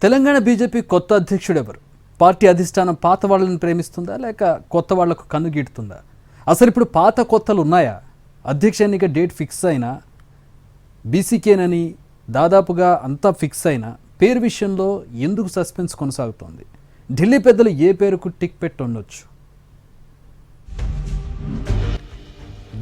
Telangana BJP కొత్త అధ్యక్షుడు ఎవరు? పార్టీ అధిష్టానం పాత వాళ్ళని ప్రేమిస్తుందా లేక కొత్త వాళ్లకు కన్నుగీడుతుందా? అసలు ఇప్పుడు పాత కొత్తలు ఉన్నాయా? అధ్యక్ష ఎన్నిక డేట్ ఫిక్స్ అయినా బీసీకేనని దాదాపుగా అంతా ఫిక్స్ అయినా పేరు విషయంలో ఎందుకు సస్పెన్స్ కొనసాగుతోంది? ఢిల్లీ పెద్దలు ఏ పేరుకు టిక్ పెట్టి ఉండొచ్చు?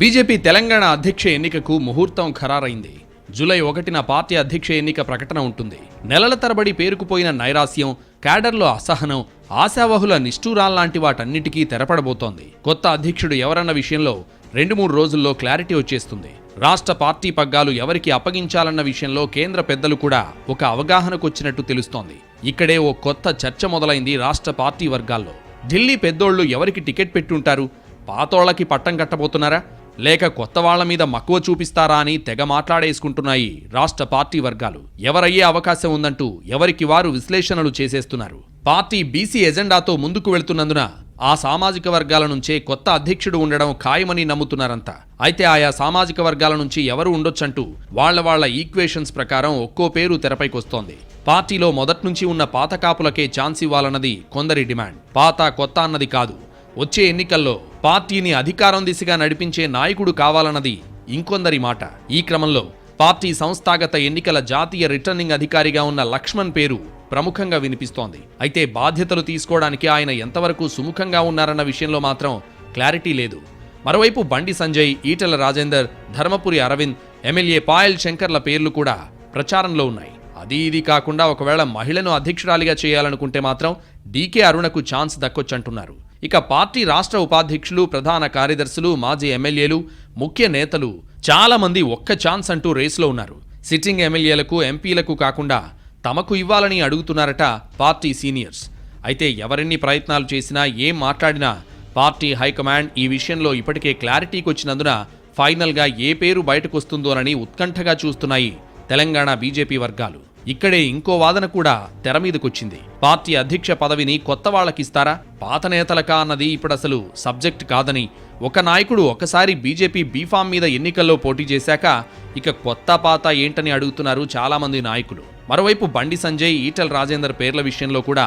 బీజేపీ తెలంగాణ అధ్యక్ష ఎన్నికకు ముహూర్తం ఖరారైంది. జూలై 1న పార్టీ అధ్యక్ష ఎన్నిక ప్రకటన ఉంటుంది. నెలల తరబడి పేరుకుపోయిన నైరాస్యం, క్యాడర్లో అసహనం, ఆశావహుల నిష్ఠూరాల్లాంటి వాటన్నిటికీ తెరపడబోతోంది. కొత్త అధ్యక్షుడు ఎవరన్న విషయంలో 2-3 రోజుల్లో క్లారిటీ వచ్చేస్తుంది. రాష్ట్ర పార్టీ పగ్గాలు ఎవరికి అప్పగించాలన్న విషయంలో కేంద్ర పెద్దలు కూడా ఒక అవగాహనకొచ్చినట్టు తెలుస్తోంది. ఇక్కడే ఓ కొత్త చర్చ మొదలైంది రాష్ట్ర పార్టీ వర్గాల్లో. ఢిల్లీ పెద్దోళ్లు ఎవరికి టికెట్ పెట్టుంటారు? పాతోళ్లకి పట్టం కట్టబోతున్నారా లేక కొత్త వాళ్ల మీద మక్కువ చూపిస్తారా అని తెగ మాట్లాడేసుకుంటున్నాయి రాష్ట్ర పార్టీ వర్గాలు. ఎవరయ్యే అవకాశం ఉందంటూ ఎవరికి వారు విశ్లేషణలు చేసేస్తున్నారు. పార్టీ బీసీ ఎజెండాతో ముందుకు వెళ్తున్నందున ఆ సామాజిక వర్గాల నుంచే కొత్త అధ్యక్షుడు ఉండడం ఖాయమని నమ్ముతున్నారంతా. అయితే ఆయా సామాజిక వర్గాల నుంచి ఎవరు ఉండొచ్చంటూ వాళ్ల ఈక్వేషన్స్ ప్రకారం ఒక్కో పేరు తెరపైకొస్తోంది. పార్టీలో మొదట్నుంచి ఉన్న పాత కాపులకే ఛాన్స్ ఇవ్వాలన్నది కొందరి డిమాండ్. పాత కొత్త అన్నది కాదు, వచ్చే ఎన్నికల్లో పార్టీని అధికారం దిశగా నడిపించే నాయకుడు కావాలన్నది ఇంకొందరి మాట. ఈ క్రమంలో పార్టీ సంస్థాగత ఎన్నికల జాతీయ రిటర్నింగ్ అధికారిగా ఉన్న లక్ష్మణ్ పేరు ప్రముఖంగా వినిపిస్తోంది. అయితే బాధ్యతలు తీసుకోవడానికి ఆయన ఎంతవరకు సుముఖంగా ఉన్నారన్న విషయంలో మాత్రం క్లారిటీ లేదు. మరోవైపు బండి సంజయ్, ఈటెల రాజేందర్, ధర్మపురి అరవింద్, ఎమ్మెల్యే పాయల్ శంకర్ల పేర్లు కూడా ప్రచారంలో ఉన్నాయి. అది ఇది కాకుండా ఒకవేళ మహిళను అధ్యక్షురాలిగా చేయాలనుకుంటే మాత్రం డీకే అరుణకు ఛాన్స్ దక్కొచ్చంటున్నారు. ఇక పార్టీ రాష్ట్ర ఉపాధ్యక్షులు, ప్రధాన కార్యదర్శులు, మాజీ ఎమ్మెల్యేలు, ముఖ్య నేతలు చాలా మంది ఒక్క ఛాన్స్ అంటూ రేసులో ఉన్నారు. సిట్టింగ్ ఎమ్మెల్యేలకు, ఎంపీలకు కాకుండా తమకు ఇవ్వాలని అడుగుతున్నారట పార్టీ సీనియర్స్. అయితే ఎవరెన్ని ప్రయత్నాలు చేసినా, ఏం మాట్లాడినా పార్టీ హైకమాండ్ ఈ విషయంలో ఇప్పటికే క్లారిటీకి వచ్చినందున ఫైనల్గా ఏ పేరు బయటకొస్తుందోనని ఉత్కంఠగా చూస్తున్నాయి తెలంగాణ బీజేపీ వర్గాలు. ఇక్కడే ఇంకో వాదన కూడా తెరమీదకొచ్చింది. పార్టీ అధ్యక్ష పదవిని కొత్త వాళ్ళకిస్తారా, పాత నేతలకా అన్నది ఇప్పుడసలు సబ్జెక్ట్ కాదని, ఒక నాయకుడు ఒకసారి బీజేపీ బీఫామ్ మీద ఎన్నికల్లో పోటీ చేశాక ఇక కొత్త పాత ఏంటని అడుగుతున్నారు చాలామంది నాయకులు. మరోవైపు బండి సంజయ్, ఈటెల రాజేందర్ పేర్ల విషయంలో కూడా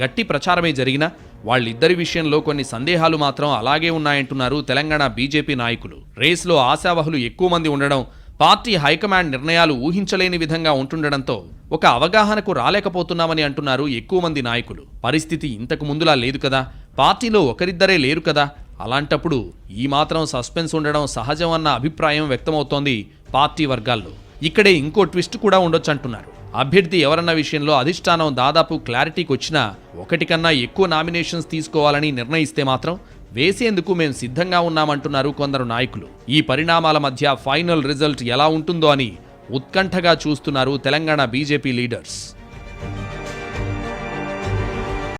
గట్టి ప్రచారమే జరిగినా వాళ్ళిద్దరి విషయంలో కొన్ని సందేహాలు మాత్రం అలాగే ఉన్నాయంటున్నారు తెలంగాణ బీజేపీ నాయకులు. రేస్లో ఆశావహులు ఎక్కువ మంది ఉండడం, పార్టీ హైకమాండ్ నిర్ణయాలు ఊహించలేని విధంగా ఉంటుండడంతో ఒక అవగాహనకు రాలేకపోతున్నామని అంటున్నారు ఎక్కువ మంది నాయకులు. పరిస్థితి ఇంతకు ముందులా లేదు కదా, పార్టీలో ఒకరిద్దరే లేరు కదా, అలాంటప్పుడు ఈ మాత్రం సస్పెన్స్ ఉండడం సహజం అన్న అభిప్రాయం వ్యక్తమవుతోంది పార్టీ వర్గాల్లో. ఇక్కడే ఇంకో ట్విస్ట్ కూడా ఉండొచ్చంటున్నారు. అభ్యర్థి ఎవరన్న విషయంలో అధిష్టానం దాదాపు క్లారిటీకి వచ్చినా ఒకటి కన్నా ఎక్కువ నామినేషన్స్ తీసుకోవాలని నిర్ణయిస్తే మాత్రం వేసేందుకు మేం సిద్ధంగా ఉన్నామంటున్నారు కొందరు నాయకులు. ఈ పరిణామాల మధ్య ఫైనల్ రిజల్ట్ ఎలా ఉంటుందో అని ఉత్కంఠగా చూస్తున్నారు తెలంగాణ బీజేపీ లీడర్స్.